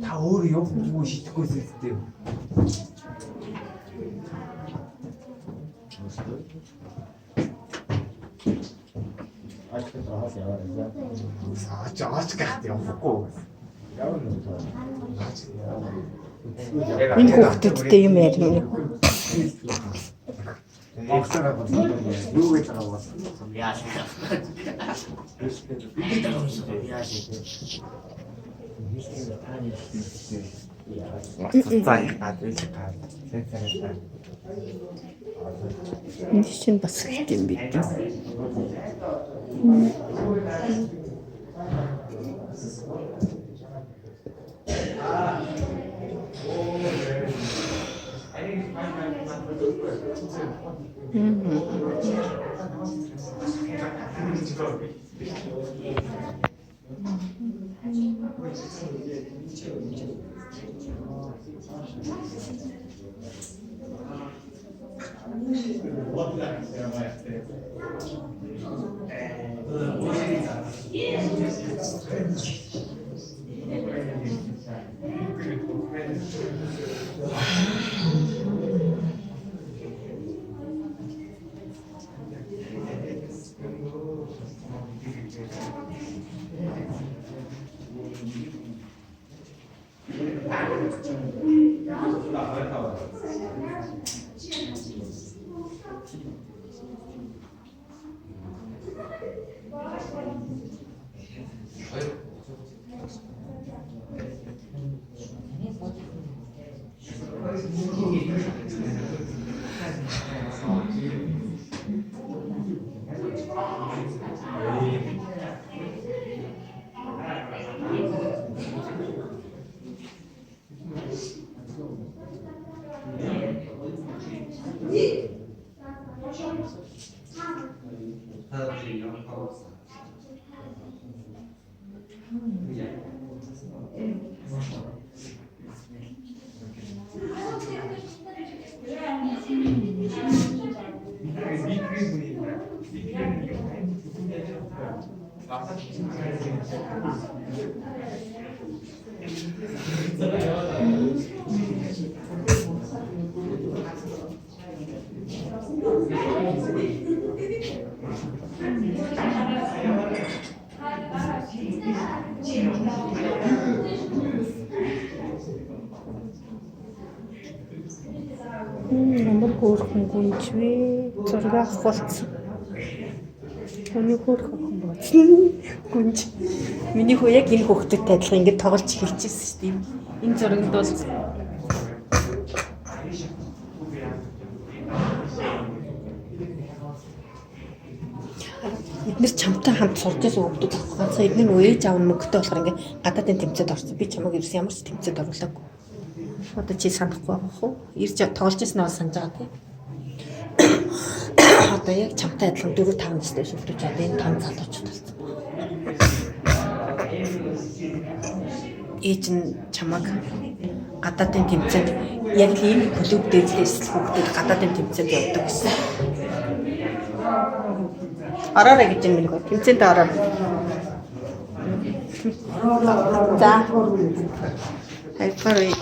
Та өөр явахгүй шидэхгүй зүйлтэй. Аач гахт явахгүй. Энэ хүүхдүүдтэй юм ярина. Монголоор бодсон юу гэж байгаа бол яаш. Энэ чинь бас их юм бид. Ямар хөөрхөн гүнжвэ зураг авах болсон. Миний хөөрхөн болсон. Гүнж. Миний хөө яг энэ хүүхдтэй адилхан ингэж тоглож эхэлчихсэн шүү дээ. Энэ зурагт бол эдгээр чамтай хамт сурч байсан хүүхдүүд авах ганцхан эдгээр нь ээж аав нь мөнгөтэй болохоор ингээ гадаадын тэмцээнд орсон. Би чамайг ерөөс ямар ч тэмцээнд оруулаагүй. Одоо чи санахгүй байх уу? Ирж тоглож ирсэн нь бол санаж байгаа тийм. Одоо яг чамтай адилхан 4-5 настай шүлтэж одоо энэ том залуучууд болсон. Ээж нь чамайг гадаадын тэмцээнд яг л ийм клуб дээдлээс хүүхдүүд гадаадын тэмцээнд явдаг гэсэн. Ороорой гэж юм нэг тэмцээнд ороо. За. Хайпар үеэ.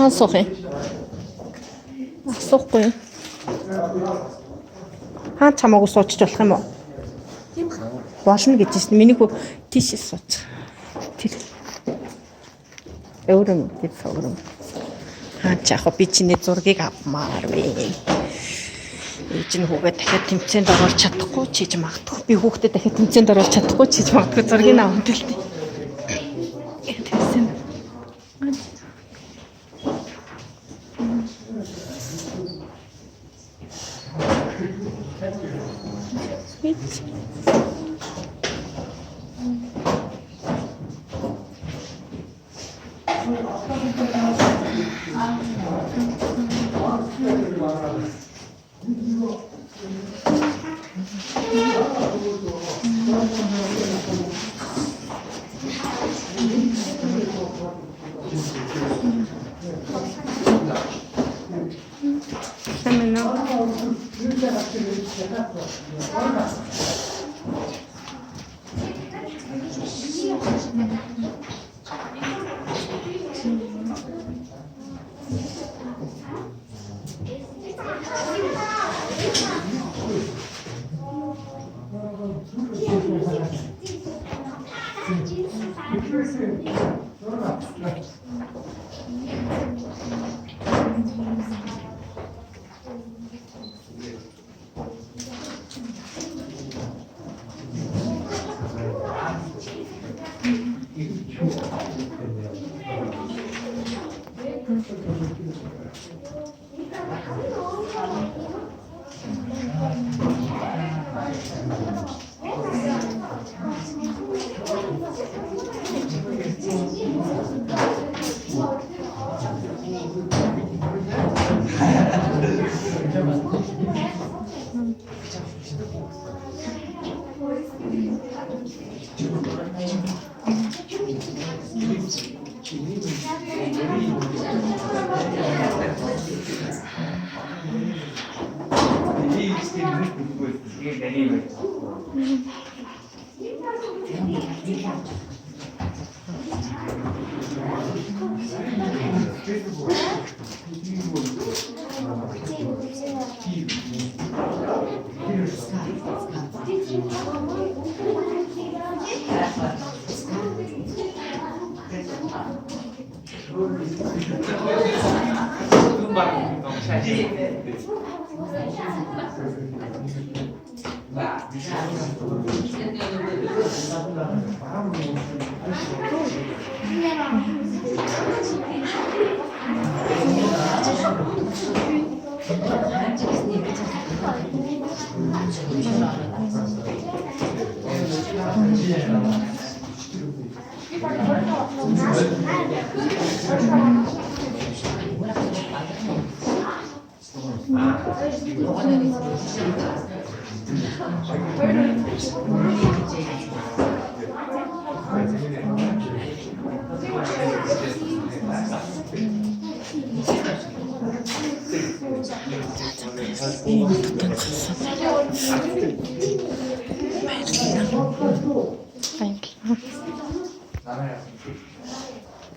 Асуух юм. Асуухгүй. Хаа чамаагүй суучих болох юм уу? Тийм ба. Болно гэж байна. Миний хүү тийш суучих. Тэр. Өөрөм гэж сууграм. Хаа чаах би чиний зургийг авмаар вэ. Ээж нь хүүгээ дахиад тэмцээнд оруулах чадахгүй чийж магадгүй. Би хүүхдэд дахиад тэмцээнд оруулах чадахгүй чийж магадгүй зургийг авах гэлтэй. Тэмцээнд.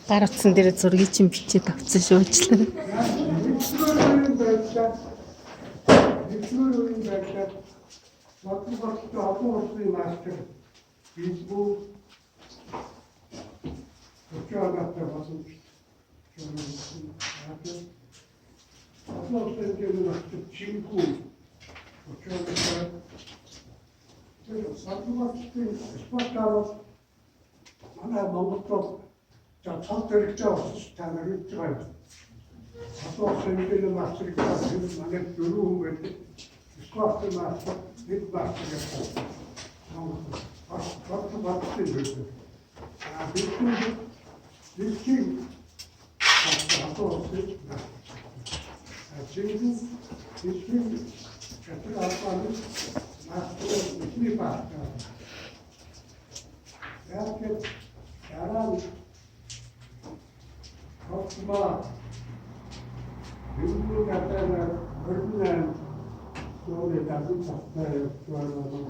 Гар утсан дээр зургийг чинь бичээд авсан шүүжлээ. За цог төрөгч авах та нар гэж байгаа. Асуух шинжилгээ мастер гэсэн манай дөрөв хүн байдаг. Скват мастер, хэд мастер гэсэн. Баттын бэлтгэн асуух бэлтгэн чатар албаны мастер ихний мастер. Яг яраа Хосма Юуны катана өрнөн сෝ래 дагуу цахтай явуулсан.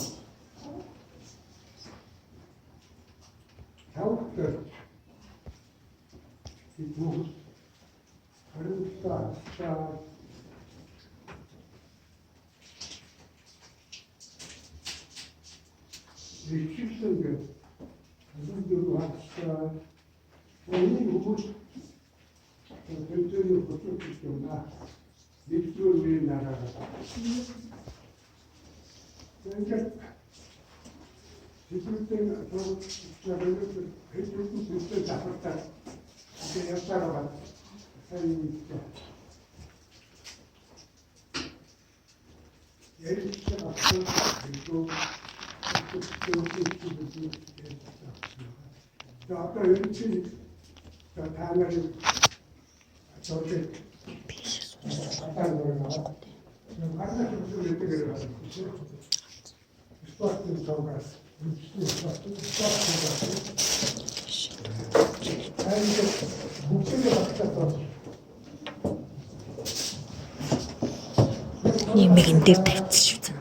Тавтар идэв харинтаа Richardson Зүүн хатсаа энэ хүмүүс төлөвлөлт хөтлөж байна. Нэгдүгээр нараа. Тэгээд тэтгэврийн төлөвлөлт хэдүүлсэн систем захиртаа ясараа сайн ярилцсан асуулт За одоо ерөнхий та нарын 저기 어떤 거나 하나 좀 이렇게 그래요. 스포츠 정가 Нэмийг дээр тавьчихсан.